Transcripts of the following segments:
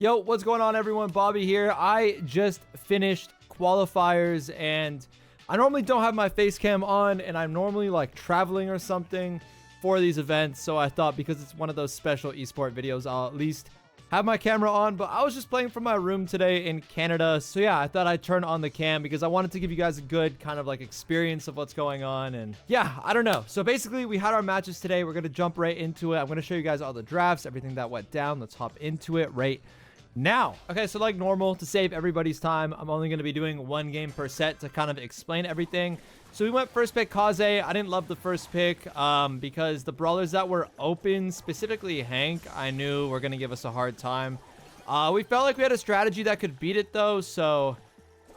Yo, what's going on, everyone? Bobby here. I just finished qualifiers, and I normally don't have my face cam on, and I'm normally like traveling or something for these events. So I thought because it's one of those special esport videos, I'll at least have my camera on. But I was just playing from my room today in Canada. So yeah, I thought I'd turn on the cam because I wanted to give you guys a good kind of like experience of what's going on. And yeah, I don't know. So basically we had our matches today. We're going to jump right into it. I'm going to show you guys all the drafts, everything that went down. Let's hop into it right now. Okay, so like normal, to save everybody's time, I'm only going to be doing one game per set to kind of explain everything. So we went first pick Kaze. I didn't love the first pick because the brawlers that were open, specifically Hank, I knew were going to give us a hard time. We felt like we had a strategy that could beat it though. So,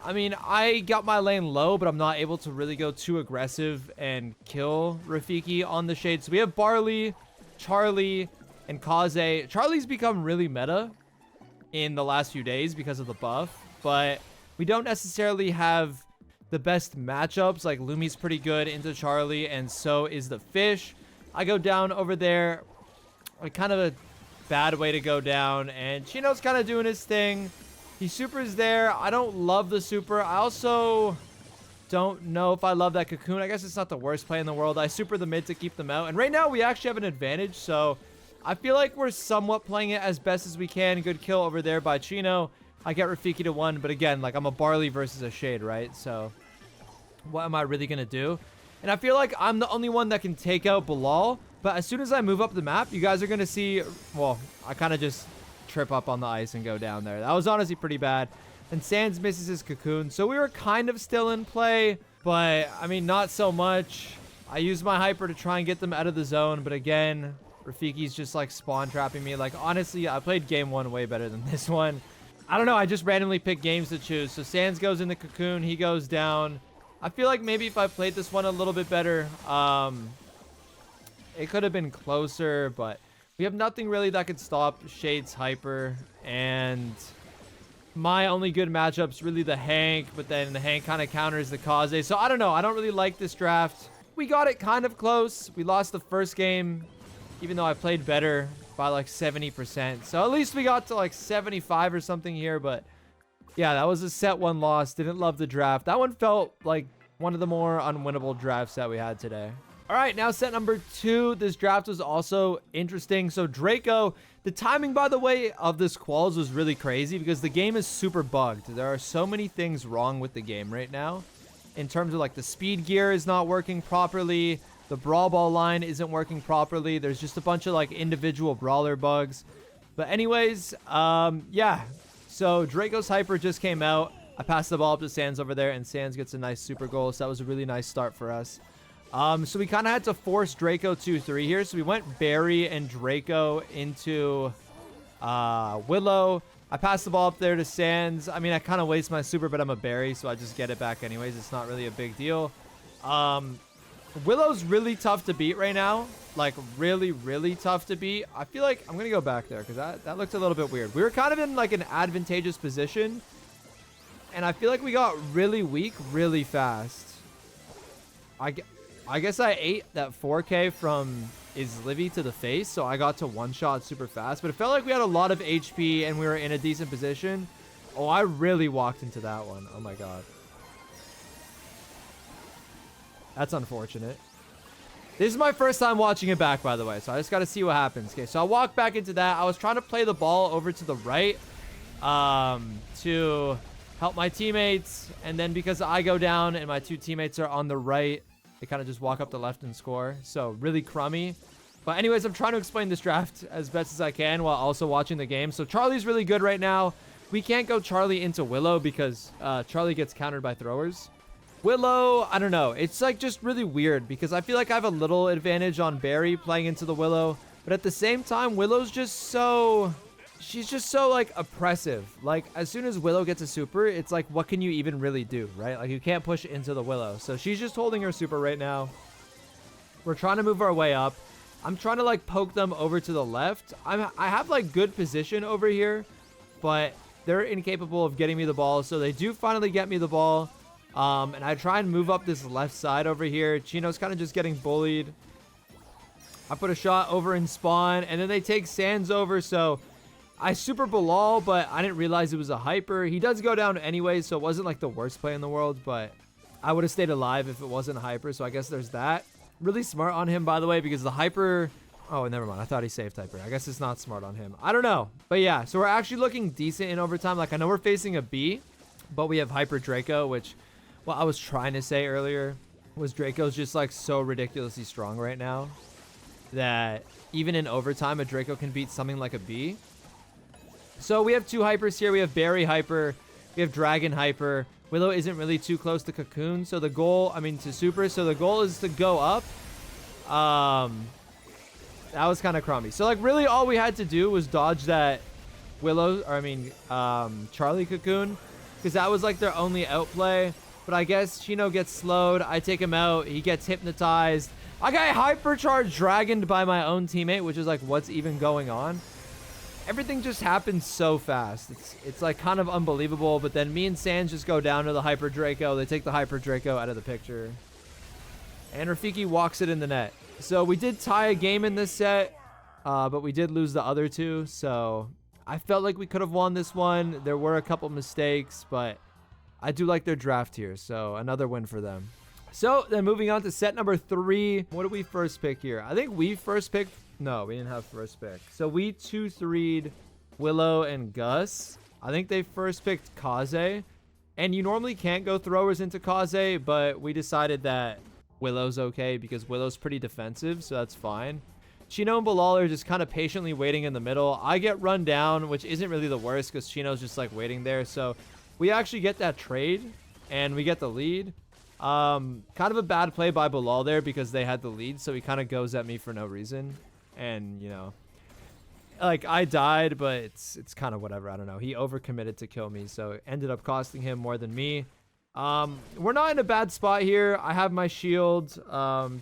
I mean, I got my lane low, but I'm not able to really go too aggressive and kill Rafiki on the shade. So we have Barley, Charlie, and Kaze. Charlie's become really meta in the last few days because of the buff, but we don't necessarily have the best matchups. Like Lumi's pretty good into Charlie, and so is the fish. I go down over there, like kind of a bad way to go down, and Chino's kind of doing his thing. He supers there. I don't love the super. I also don't know if I love that cocoon. I guess it's not the worst play in the world. I super the mid to keep them out, and right now we actually have an advantage, so I feel like we're somewhat playing it as best as we can. Good kill over there by Chino. I get Rafiki to 1, but again, like I'm a Barley versus a Shade, right? So what am I really going to do? And I feel like I'm the only one that can take out Bilal, but as soon as I move up the map, you guys are going to see, well, I kind of just trip up on the ice and go down there. That was honestly pretty bad. And Sans misses his cocoon, so we were kind of still in play, but I mean, not so much. I used my hyper to try and get them out of the zone, but again, Rafiki's just like spawn trapping me. Like honestly, I played game 1 way better than this one. I don't know, I just randomly picked games to choose. So Sans goes in the cocoon, he goes down. I feel like maybe if I played this one a little bit better, it could have been closer, but we have nothing really that could stop Shade's hyper, and my only good matchup's really the Hank, but then the Hank kind of counters the Kaze. So I don't know, I don't really like this draft. We got it kind of close. We lost the first game, even though I played better by like 70%. So at least we got to like 75 or something here. But yeah, that was a set 1 loss. Didn't love the draft. That one felt like one of the more unwinnable drafts that we had today. All right, now set number 2. This draft was also interesting. So Draco, the timing, by the way, of this quals was really crazy because the game is super bugged. There are so many things wrong with the game right now in terms of like the speed gear is not working properly. The Brawl Ball line isn't working properly. There's just a bunch of like individual brawler bugs. But anyways, yeah. So Draco's hyper just came out. I passed the ball up to Sans over there, and Sans gets a nice super goal. So that was a really nice start for us. So we kind of had to force Draco 2-3 here. So we went Barry and Draco into Willow. I passed the ball up there to Sans. I mean, I kind of waste my super, but I'm a Barry, so I just get it back anyways. It's not really a big deal. Willow's really tough to beat right now. Like, really, really tough to beat. I feel like I'm going to go back there because that looked a little bit weird. We were kind of in, like, an advantageous position. And I feel like we got really weak really fast. I guess I ate that 4K from Izlivy to the face, so I got to one-shot super fast. But it felt like we had a lot of HP and we were in a decent position. Oh, I really walked into that one. Oh, my God. That's unfortunate. This is my first time watching it back, by the way, so I just got to see what happens. Okay, so I walked back into that. I was trying to play the ball over to the right to help my teammates, and then because I go down and my 2 teammates are on the right, they kind of just walk up the left and score. So really crummy. But anyways, I'm trying to explain this draft as best as I can while also watching the game. So Charlie's really good right now. We can't go Charlie into Willow because Charlie gets countered by throwers. Willow, I don't know. It's like just really weird because I feel like I have a little advantage on Barry playing into the Willow. But at the same time, Willow's just so... She's just so, like, oppressive. Like, as soon as Willow gets a super, it's like, what can you even really do, right? Like, you can't push into the Willow. So she's just holding her super right now. We're trying to move our way up. I'm trying to, like, poke them over to the left. I have, like, good position over here. But they're incapable of getting me the ball. So they do finally get me the ball. And I try and move up this left side over here. Chino's kind of just getting bullied. I put a shot over in spawn, and then they take Sans over, so I super Bilal, but I didn't realize it was a hyper. He does go down anyway, so it wasn't like the worst play in the world, but I would have stayed alive if it wasn't a hyper, so I guess there's that. Really smart on him, by the way, because the hyper... Oh, never mind. I thought he saved hyper. I guess it's not smart on him. I don't know. But yeah, so we're actually looking decent in overtime. Like, I know we're facing a B, but we have hyper Draco, which, what I was trying to say earlier was Draco's just, like, so ridiculously strong right now that even in overtime, a Draco can beat something like a B. So we have 2 hypers here. We have Berry hyper. We have Dragon hyper. Willow isn't really too close to Cocoon. So the goal, I mean, to Super. So the goal is to go up. That was kind of crummy. So, like, really all we had to do was dodge that Willow, or I mean, Charlie Cocoon. Because that was, like, their only outplay. But I guess Chino gets slowed. I take him out. He gets hypnotized. I got hypercharged dragoned by my own teammate, which is, like, what's even going on? Everything just happens so fast. It's like kind of unbelievable. But then me and Sans just go down to the Hyper Draco. They take the Hyper Draco out of the picture. And Rafiki walks it in the net. So we did tie a game in this set. But we did lose the other 2. So I felt like we could have won this one. There were a couple mistakes. But I do like their draft here. So another win for them. So then moving on to set number 3. What did we first pick here? I think we first picked... No, we didn't have first pick. So we 2-3'd Willow and Gus. I think they first picked Kaze. And you normally can't go throwers into Kaze, but we decided that Willow's okay because Willow's pretty defensive, so that's fine. Chino and Bilal are just kind of patiently waiting in the middle. I get run down, which isn't really the worst because Chino's just like waiting there. So we actually get that trade and we get the lead. Kind of a bad play by Bilal there because they had the lead, so he kind of goes at me for no reason. And, you know, like, I died, but it's kind of whatever. I don't know. He overcommitted to kill me, so it ended up costing him more than me. We're not in a bad spot here. I have my shield.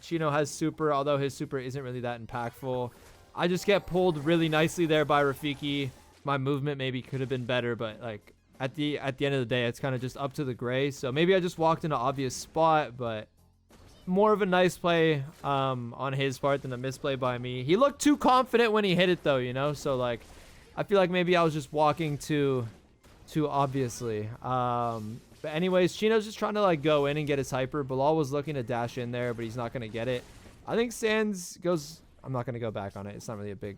Chino has super, although his super isn't really that impactful. I just get pulled really nicely there by Rafiki. My movement maybe could have been better, but, like, at the end of the day, it's kind of just up to the gray. So maybe I just walked in an obvious spot, but... more of a nice play on his part than a misplay by me. He looked too confident when he hit it, though, you know? So, like, I feel like maybe I was just walking too obviously. But anyways, Chino's just trying to, like, go in and get his hyper. Bilal was looking to dash in there, but he's not going to get it. I think Sans goes... I'm not going to go back on it. It's not really a big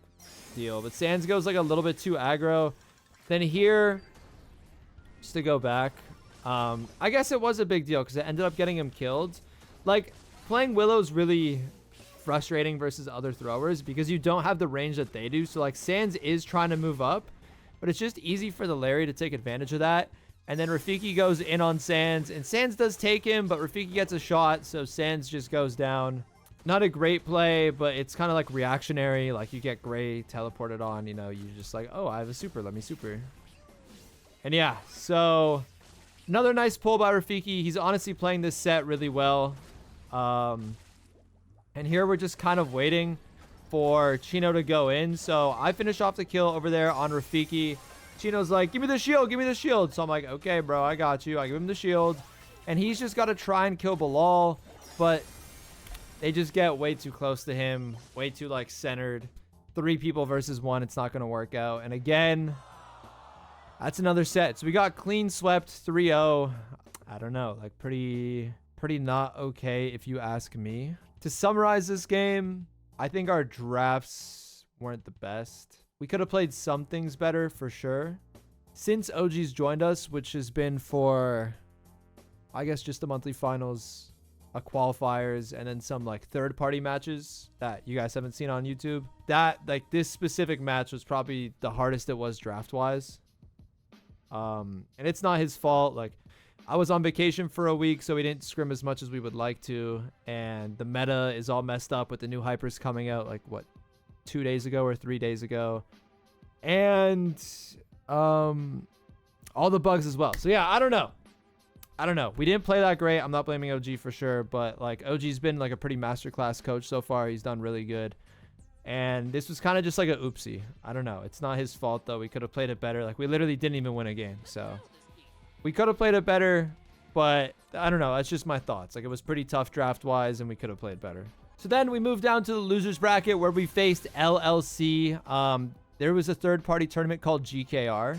deal. But Sans goes, like, a little bit too aggro. Then here, just to go back, I guess it was a big deal because it ended up getting him killed. Like, playing Willow's really frustrating versus other throwers because you don't have the range that they do. So, like, Sans is trying to move up, but it's just easy for the Larry to take advantage of that. And then Rafiki goes in on Sans, and Sans does take him, but Rafiki gets a shot, so Sans just goes down. Not a great play, but it's kind of like reactionary. Like, you get Gray teleported on, you know, you're just like, oh, I have a super, let me super. And yeah, so another nice pull by Rafiki. He's honestly playing this set really well. And here we're just kind of waiting for Chino to go in. So I finish off the kill over there on Rafiki. Chino's like, give me the shield, give me the shield. So I'm like, okay, bro, I got you. I give him the shield. And he's just got to try and kill Bilal. But they just get way too close to him. Way too, like, centered. 3 people versus 1. It's not going to work out. And again, that's another set. So we got clean swept 3-0. I don't know. Like, pretty not okay if you ask me. To summarize this game, I think our drafts weren't the best. We could have played some things better for sure. Since OG's joined us, which has been for, I guess, just the monthly finals, qualifiers, and then some, like, third-party matches that you guys haven't seen on YouTube. That, like, this specific match was probably the hardest it was draft-wise. And it's not his fault. Like, I was on vacation for a week, so we didn't scrim as much as we would like to. And the meta is all messed up with the new hypers coming out, like, what, 2 days ago or 3 days ago. And all the bugs as well. So, yeah, I don't know. We didn't play that great. I'm not blaming OG for sure. But, like, OG's been, like, a pretty masterclass coach so far. He's done really good. And this was kind of just like a oopsie. I don't know. It's not his fault, though. We could have played it better. Like, we literally didn't even win a game. So we could have played it better, but I don't know. That's just my thoughts. Like, it was pretty tough draft-wise, and we could have played better. So then we moved down to the losers bracket where we faced LLC. there was a third-party tournament called GKR,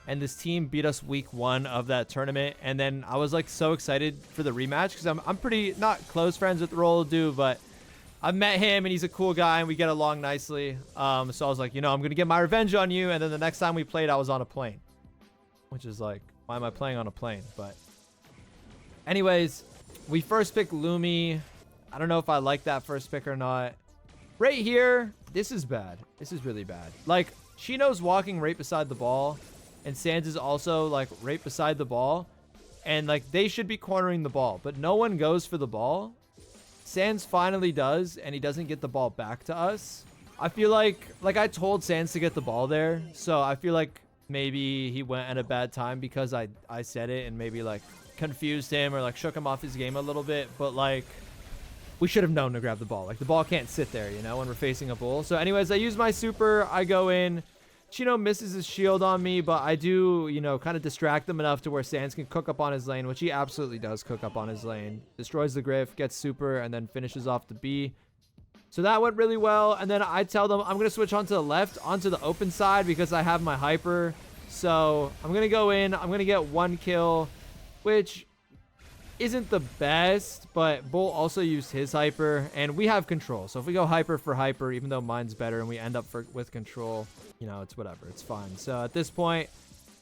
and this team beat us week 1 of that tournament. And then I was like so excited for the rematch because I'm pretty not close friends with Roldu, but I've met him and he's a cool guy and we get along nicely. So I was like, I'm going to get my revenge on you. And then the next time we played, I was on a plane, which is like, why am I playing on a plane? But anyways, we first pick Lumi. I don't know if I like that first pick or not. Right here, this is bad. This is really bad. Like, Chino's walking right beside the ball, and Sans is also, like, right beside the ball. And, like, they should be cornering the ball, but no one goes for the ball. Sans finally does, and he doesn't get the ball back to us. I feel like I told Sans to get the ball there, so I feel like maybe he went at a bad time because I said it and maybe, like, confused him or, like, shook him off his game a little bit. But, like, we should have known to grab the ball. Like, the ball can't sit there, when we're facing a bull. So anyways, I use my super. I go in. Chino misses his shield on me, but I do, kind of distract them enough to where Sans can cook up on his lane, which he absolutely does cook up on his lane. Destroys the Griff, gets super, and then finishes off the B. So that went really well. And then I tell them I'm going to switch onto the left, onto the open side because I have my hyper. So I'm going to go in. I'm going to get 1 kill, which isn't the best, but Bull also used his hyper, and we have control. So if we go hyper for hyper, even though mine's better and we end up with control, it's whatever. It's fine. So at this point,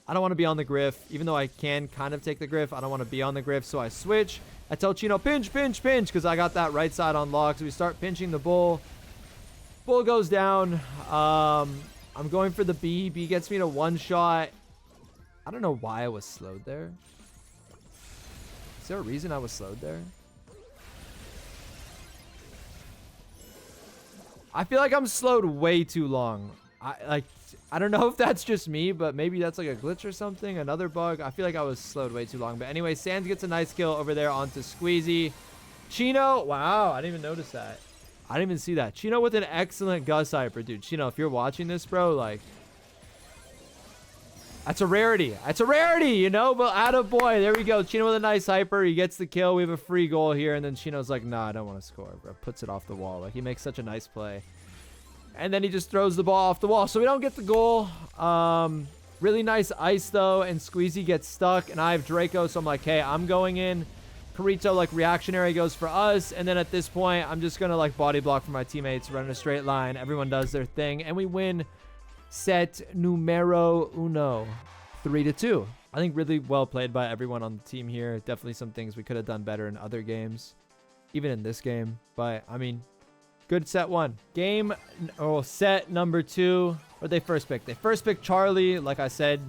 I don't want to be on the Griff. Even though I can kind of take the Griff, I don't want to be on the Griff, so I switch. I tell Chino, pinch, pinch, pinch, because I got that right side on lock. So we start pinching the Bull. Bull goes down. I'm going for the B. B gets me to 1 shot. I don't know why I was slowed there. Is there a reason I was slowed there? I feel like I'm slowed way too long. I don't know if that's just me, but maybe that's like a glitch or something, another bug. I feel like I was slowed way too long. But anyway, Sans gets a nice kill over there onto Squeezy. Chino, wow, I didn't even notice that. I didn't even see that. Chino with an excellent Gus hyper, dude. Chino, if you're watching this, bro, like, that's a rarity. That's a rarity, but attaboy. There we go. Chino with a nice hyper. He gets the kill. We have a free goal here. And then Chino's like, nah, I don't want to score, bro. Puts it off the wall. Like, he makes such a nice play. And then he just throws the ball off the wall. So we don't get the goal. Really nice ice, though. And Squeezy gets stuck. And I have Draco. So I'm like, hey, I'm going in. Carito, like, reactionary goes for us. And then at this point, I'm just going to, like, body block for my teammates. Run in a straight line. Everyone does their thing. And we win set numero uno, 3-2. I think really well played by everyone on the team here. Definitely some things we could have done better in other games, even in this game. But I mean, good set 1. Set number 2. What they first picked? They first picked Charlie. Like I said,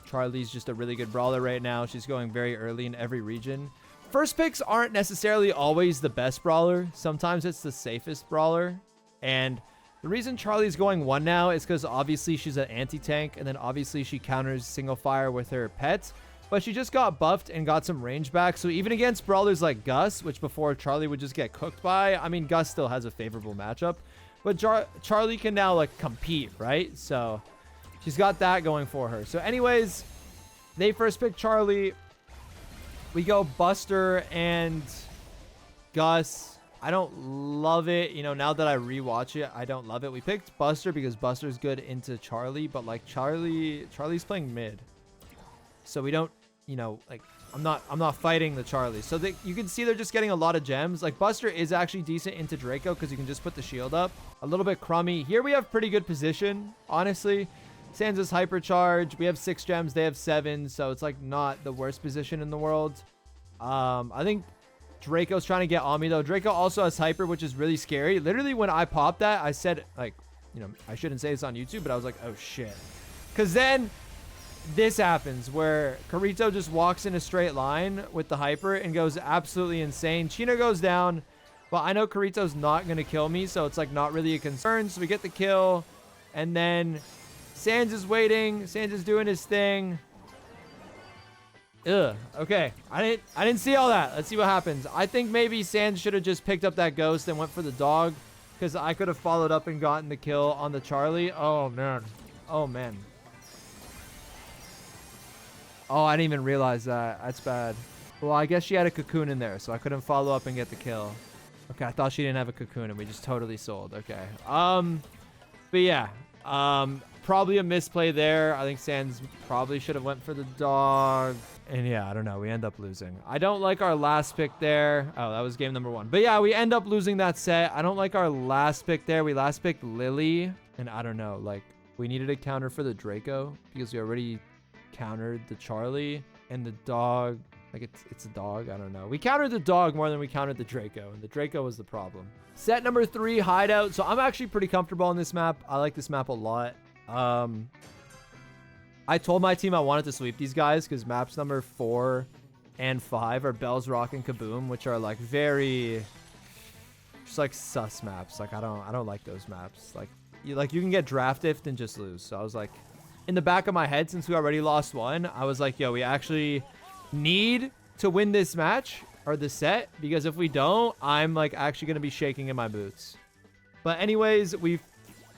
Charlie's just a really good brawler right now. She's going very early in every region. First picks aren't necessarily always the best brawler. Sometimes it's the safest brawler. And the reason Charlie's going 1 now is because obviously she's an anti-tank, and then obviously she counters single fire with her pet, but she just got buffed and got some range back. So even against brawlers like Gus, which before Charlie would just get cooked by, I mean, Gus still has a favorable matchup, but Charlie can now, like, compete, right? So she's got that going for her. So anyways, they first picked Charlie. We go Buster and Gus. I don't love it. Now that I rewatch it, I don't love it. We picked Buster because Buster's good into Charlie, but like Charlie's playing mid. So we don't, like, I'm not fighting the Charlie. So you can see they're just getting a lot of gems. Like, Buster is actually decent into Draco because you can just put the shield up. A little bit crummy. Here we have pretty good position, honestly. Sans is hypercharge. We have 6 gems. They have 7. So it's like not the worst position in the world. I think Draco's trying to get on me, though. Draco also has hyper, which is really scary. Literally, when I popped that, I said, like, I shouldn't say this on YouTube, but I was like, oh, shit. Because then this happens where Carito just walks in a straight line with the hyper and goes absolutely insane. Chino goes down, but I know Carito's not going to kill me, so it's, like, not really a concern. So we get the kill, and then Sans is waiting. Sans is doing his thing. Ugh. Okay. I didn't see all that. Let's see what happens. I think maybe Sans should have just picked up that ghost and went for the dog, because I could have followed up and gotten the kill on the Charlie. Oh, man. Oh, man. Oh, I didn't even realize that. That's bad. Well, I guess she had a cocoon in there, so I couldn't follow up and get the kill. Okay, I thought she didn't have a cocoon, and we just totally sold. Okay. But yeah. Probably a misplay there. I think Sans probably should have went for the dog. And yeah, I don't know. We end up losing. I don't like our last pick there. Oh, that was game number 1. But yeah, we end up losing that set. I don't like our last pick there. We last picked Lily. And I don't know. Like, we needed a counter for the Draco because we already countered the Charlie and the dog. Like, it's a dog. I don't know. We countered the dog more than we countered the Draco. And the Draco was the problem. Set number 3, Hideout. So I'm actually pretty comfortable on this map. I like this map a lot. I told my team I wanted to sweep these guys because maps number 4 and 5 are Bell's Rock and Kaboom, which are like very just like sus maps. Like I don't like those maps. Like you can get drafted and just lose. So I was like, in the back of my head, since we already lost one, I was like, yo, we actually need to win this match or the set, because if we don't, I'm like actually gonna be shaking in my boots. But anyways,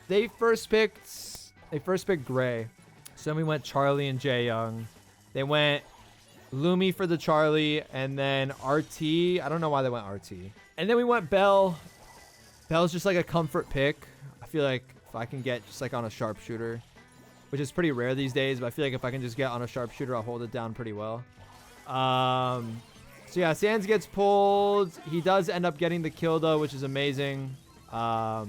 they first picked Gray. So then we went Charlie and Jae Young. They went Lumi for the Charlie, and then RT. I don't know why they went RT. And then we went Bell. Bell's just like a comfort pick. I feel like if I can get just like on a sharpshooter, which is pretty rare these days, but I feel like if I can just get on a sharpshooter, I'll hold it down pretty well. So yeah, Sans gets pulled. He does end up getting the kill though, which is amazing. But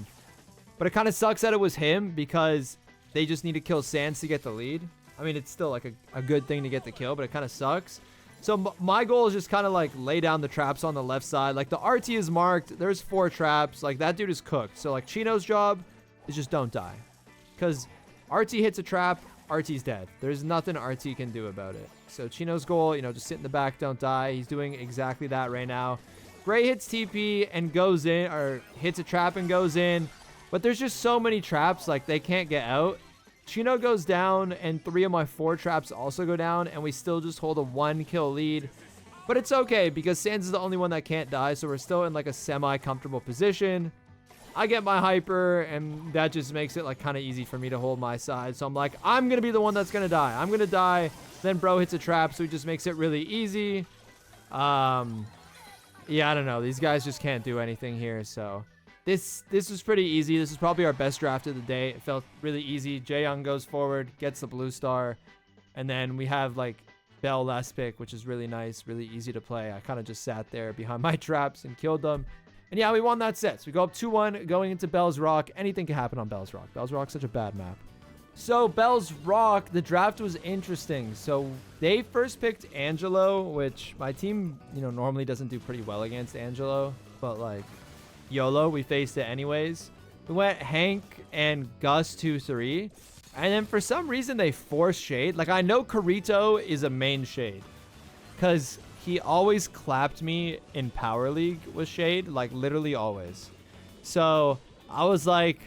it kind of sucks that it was him because they just need to kill Sans to get the lead. I mean, it's still like a good thing to get the kill, but it kind of sucks. So my goal is just kind of like lay down the traps on the left side. Like the RT is marked. There's 4 traps. Like that dude is cooked. So like Chino's job is just don't die. Because RT hits a trap, RT's dead. There's nothing RT can do about it. So Chino's goal, just sit in the back, don't die. He's doing exactly that right now. Gray hits TP and goes in, or hits a trap and goes in. But there's just so many traps, like they can't get out. Chino goes down, and 3 of my 4 traps also go down, and we still just hold a 1-kill lead. But it's okay, because Sans is the only one that can't die, so we're still in like a semi-comfortable position. I get my hyper, and that just makes it like kind of easy for me to hold my side. So I'm like, I'm going to be the one that's going to die. I'm going to die. Then bro hits a trap, so he just makes it really easy. Yeah, I don't know. These guys just can't do anything here, so... This was pretty easy. This is probably our best draft of the day. It felt really easy. Jae Young goes forward, gets the blue star. And then we have like Bell last pick, which is really nice, really easy to play. I kind of just sat there behind my traps and killed them. And yeah, we won that set. So we go up 2-1 going into Bell's Rock. Anything can happen on Bell's Rock. Bell's Rock's such a bad map. So Bell's Rock, the draft was interesting. So they first picked Angelo, which my team, normally doesn't do pretty well against Angelo. But like... YOLO, we faced it anyways. We went Hank and Gus 2-3. And then for some reason they forced Shade. Like I know Carito is a main Shade. Because he always clapped me in Power League with Shade. Like literally always. So I was like,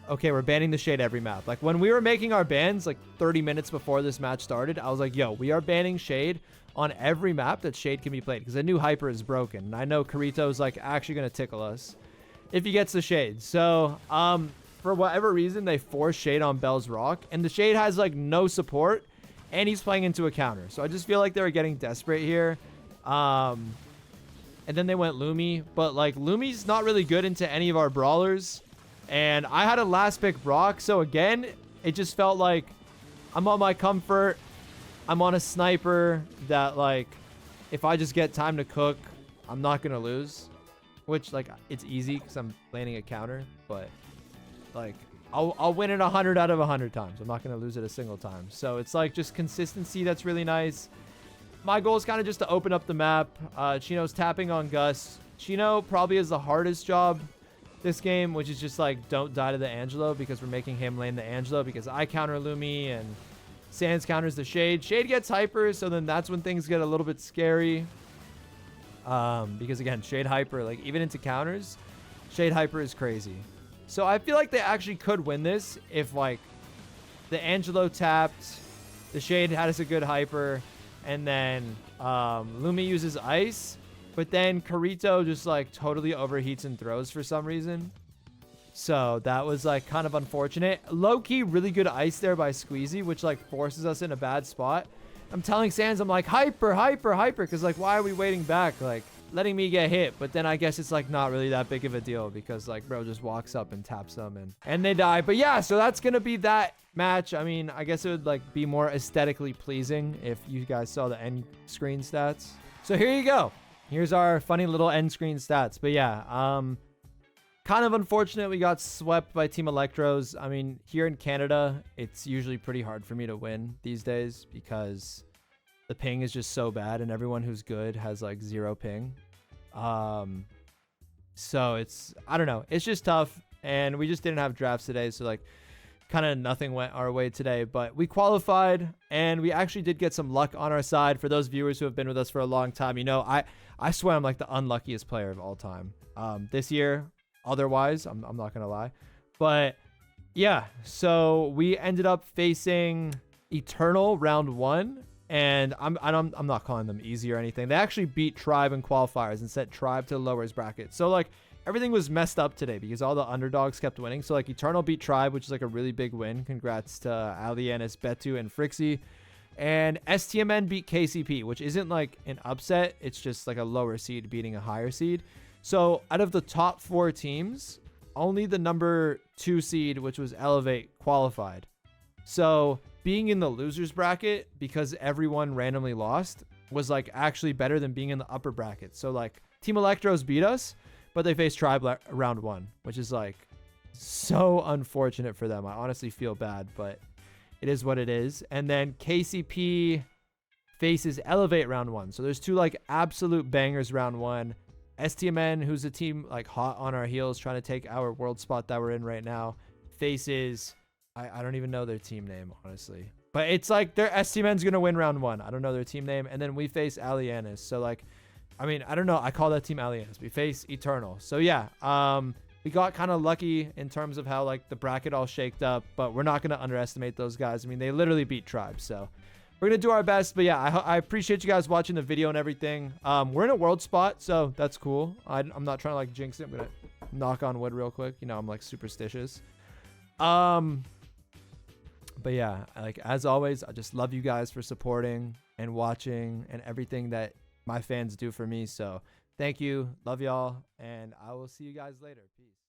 okay, we're banning the Shade every map. Like when we were making our bans like 30 minutes before this match started, I was like, yo, we are banning Shade on every map that Shade can be played. Because the new hyper is broken. And I know Carito's like actually going to tickle us if he gets the Shade. So, for whatever reason, they forced Shade on Bell's Rock. And the Shade has, like, no support. And he's playing into a counter. So, I just feel like they were getting desperate here. And then they went Lumi. But, like, Lumi's not really good into any of our brawlers. And I had a last pick Brock. So, again, it just felt like I'm on my comfort. I'm on a sniper that, like, if I just get time to cook, I'm not going to lose. Which, like, it's easy because I'm landing a counter. But, like, I'll win it 100 out of 100 times. I'm not going to lose it a single time. So, it's, like, just consistency that's really nice. My goal is kind of just to open up the map. Chino's tapping on Gus. Chino probably has the hardest job this game, which is just, like, don't die to the Angelo because we're making him lane the Angelo because I counter Lumi and Sans counters the Shade. Shade gets hyper, so then that's when things get a little bit scary. Because again, Shade hyper, like even into counters, Shade hyper is crazy. So I feel like they actually could win this if like the Angelo tapped, the Shade has a good hyper, and then Lumi uses ice, but then Carito just like totally overheats and throws for some reason. So that was like kind of unfortunate. Low-key, really good ice there by Squeezy, which like forces us in a bad spot. I'm telling Sans, I'm like, hyper, because like, why are we waiting back? Like, letting me get hit, but then I guess it's like not really that big of a deal because like bro just walks up and taps them and they die. But yeah, so that's gonna be that match. I mean, I guess it would like be more aesthetically pleasing if you guys saw the end screen stats. So here you go. Here's our funny little end screen stats. But yeah, kind of unfortunate we got swept by Team Electros. I mean, here in Canada, it's usually pretty hard for me to win these days because the ping is just so bad and everyone who's good has like 0 ping. So it's, I don't know, it's just tough, and we just didn't have drafts today, so like kind of nothing went our way today. But we qualified, and we actually did get some luck on our side. For those viewers who have been with us for a long time, you know, I swear I'm like the unluckiest player of all time this year. Otherwise, I'm not gonna lie. But yeah, so we ended up facing Eternal round 1, and I'm not calling them easy or anything. They actually beat Tribe in qualifiers and sent Tribe to the lowers bracket. So like everything was messed up today because all the underdogs kept winning. So like Eternal beat Tribe, which is like a really big win. Congrats to Alianis, Betu, and Frixie. And STMN beat KCP, which isn't like an upset. It's just like a lower seed beating a higher seed. So out of the top 4 teams, only the number 2 seed, which was Elevate, qualified. So being in the losers bracket, because everyone randomly lost, was like actually better than being in the upper bracket. So like Team Electros beat us, but they faced Tribe round 1, which is like so unfortunate for them. I honestly feel bad, but it is what it is. And then KCP faces Elevate round 1. So there's 2 like absolute bangers round 1. STMN, who's a team like hot on our heels trying to take our world spot that we're in right now, faces, I don't even know their team name, honestly. But it's like their STMN's going to win round 1. I don't know their team name. And then we face Alianis. So like, I mean, I don't know. I call that team Alianis. We face Eternal. So yeah, we got kind of lucky in terms of how like the bracket all shaked up, but we're not going to underestimate those guys. I mean, they literally beat Tribe. So we're going to do our best. But yeah, I appreciate you guys watching the video and everything. We're in a world spot, so that's cool. I'm not trying to like jinx it. I'm going to knock on wood real quick. You know, I'm like superstitious. But yeah, like as always, I just love you guys for supporting and watching and everything that my fans do for me. So thank you. Love y'all. And I will see you guys later. Peace.